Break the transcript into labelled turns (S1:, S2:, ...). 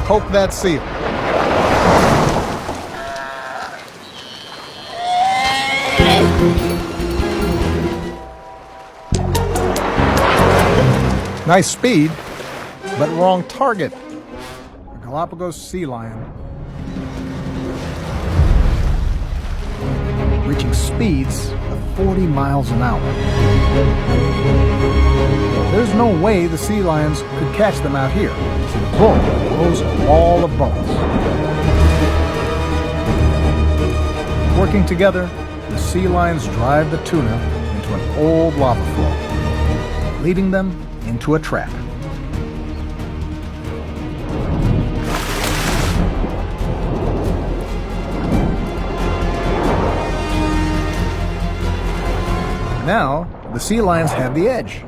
S1: poke that seal. Nice speed, but wrong target. A Galapagos sea lion. Reaching speeds of 40 miles an hour. There's no way the sea lions could catch them out here. The bull blows a wall of bones. Working together, the sea lions drive the tuna into an old lava flow, leading them into a trap. Now, the sea lions have the edge.